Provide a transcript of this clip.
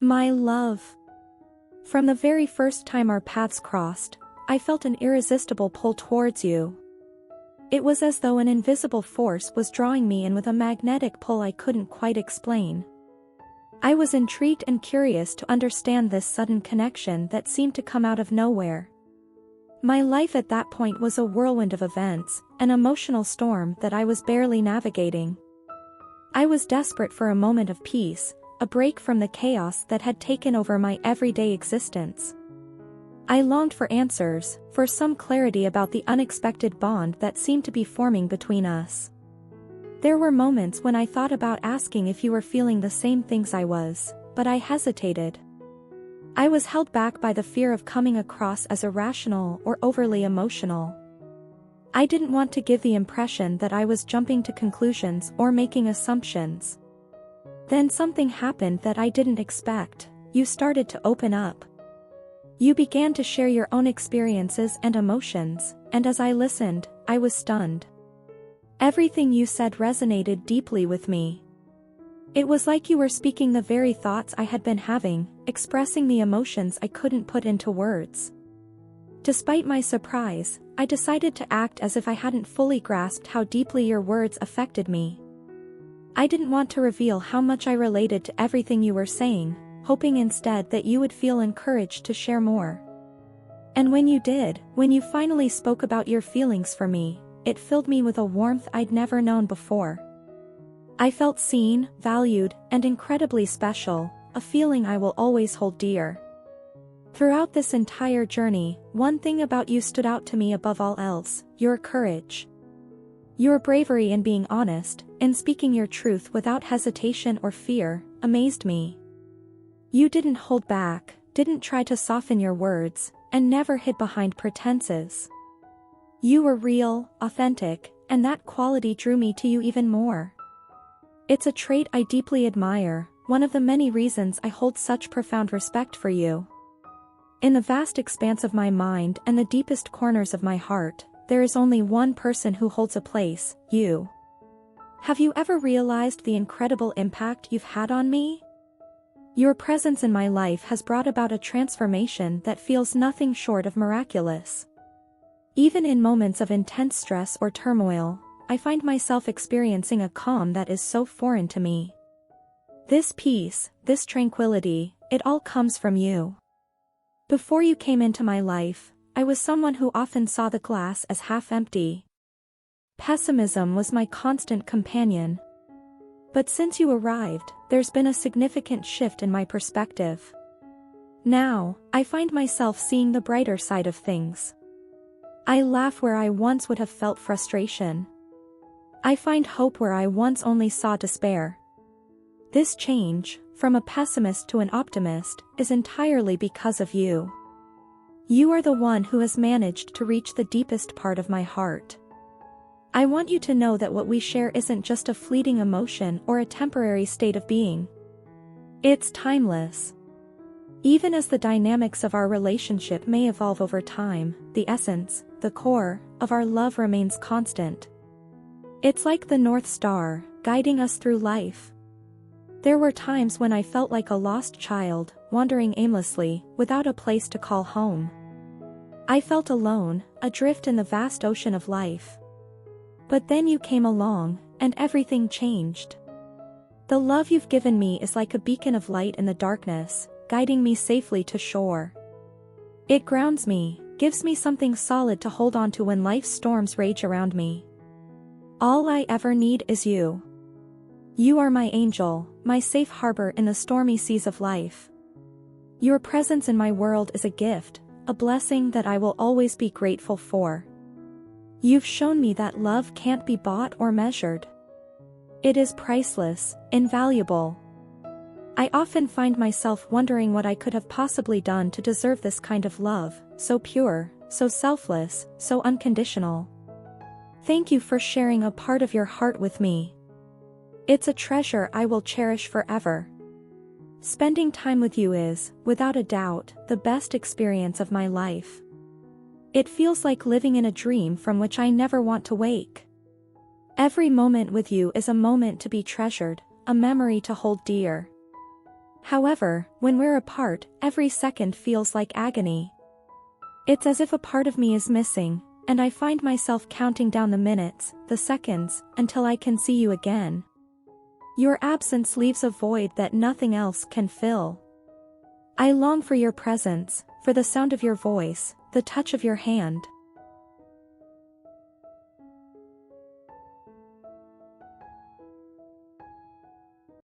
My love. From the very first time our paths crossed, I felt an irresistible pull towards you. It was as though an invisible force was drawing me in with a magnetic pull I couldn't quite explain. I was intrigued and curious to understand this sudden connection that seemed to come out of nowhere. My life at that point was a whirlwind of events, an emotional storm that I was barely navigating. I was desperate for a moment of peace, a break from the chaos that had taken over my everyday existence. I longed for answers, for some clarity about the unexpected bond that seemed to be forming between us. There were moments when I thought about asking if you were feeling the same things I was, but I hesitated. I was held back by the fear of coming across as irrational or overly emotional. I didn't want to give the impression that I was jumping to conclusions or making assumptions. Then something happened that I didn't expect. You started to open up. You began to share your own experiences and emotions, and as I listened, I was stunned. Everything you said resonated deeply with me. It was like you were speaking the very thoughts I had been having, expressing the emotions I couldn't put into words. Despite my surprise, I decided to act as if I hadn't fully grasped how deeply your words affected me. I didn't want to reveal how much I related to everything you were saying, hoping instead that you would feel encouraged to share more. And when you did, when you finally spoke about your feelings for me, it filled me with a warmth I'd never known before. I felt seen, valued, and incredibly special, a feeling I will always hold dear. Throughout this entire journey, one thing about you stood out to me above all else: your courage. Your bravery in being honest, in speaking your truth without hesitation or fear, amazed me. You didn't hold back, didn't try to soften your words, and never hid behind pretenses. You were real, authentic, and that quality drew me to you even more. It's a trait I deeply admire, one of the many reasons I hold such profound respect for you. In the vast expanse of my mind and the deepest corners of my heart, there is only one person who holds a place: you. Have you ever realized the incredible impact you've had on me? Your presence in my life has brought about a transformation that feels nothing short of miraculous. Even in moments of intense stress or turmoil, I find myself experiencing a calm that is so foreign to me. This peace, this tranquility, it all comes from you. Before you came into my life, I was someone who often saw the glass as half empty. Pessimism was my constant companion. But since you arrived, there's been a significant shift in my perspective. Now, I find myself seeing the brighter side of things. I laugh where I once would have felt frustration. I find hope where I once only saw despair. This change, from a pessimist to an optimist, is entirely because of you. You are the one who has managed to reach the deepest part of my heart. I want you to know that what we share isn't just a fleeting emotion or a temporary state of being. It's timeless. Even as the dynamics of our relationship may evolve over time, the essence, the core, of our love remains constant. It's like the North Star, guiding us through life. There were times when I felt like a lost child, wandering aimlessly, without a place to call home. I felt alone, adrift in the vast ocean of life. But then you came along, and everything changed. The love you've given me is like a beacon of light in the darkness, guiding me safely to shore. It grounds me, gives me something solid to hold on to when life's storms rage around me. All I ever need is you. You are my angel, my safe harbor in the stormy seas of life. Your presence in my world is a gift, a blessing that I will always be grateful for. You've shown me that love can't be bought or measured. It is priceless, invaluable. I often find myself wondering what I could have possibly done to deserve this kind of love, so pure, so selfless, so unconditional. Thank you for sharing a part of your heart with me. It's a treasure I will cherish forever. Spending time with you is, without a doubt, the best experience of my life. It feels like living in a dream from which I never want to wake. Every moment with you is a moment to be treasured, a memory to hold dear. However, when we're apart, every second feels like agony. It's as if a part of me is missing, and I find myself counting down the minutes, the seconds, until I can see you again. Your absence leaves a void that nothing else can fill. I long for your presence, for the sound of your voice, the touch of your hand.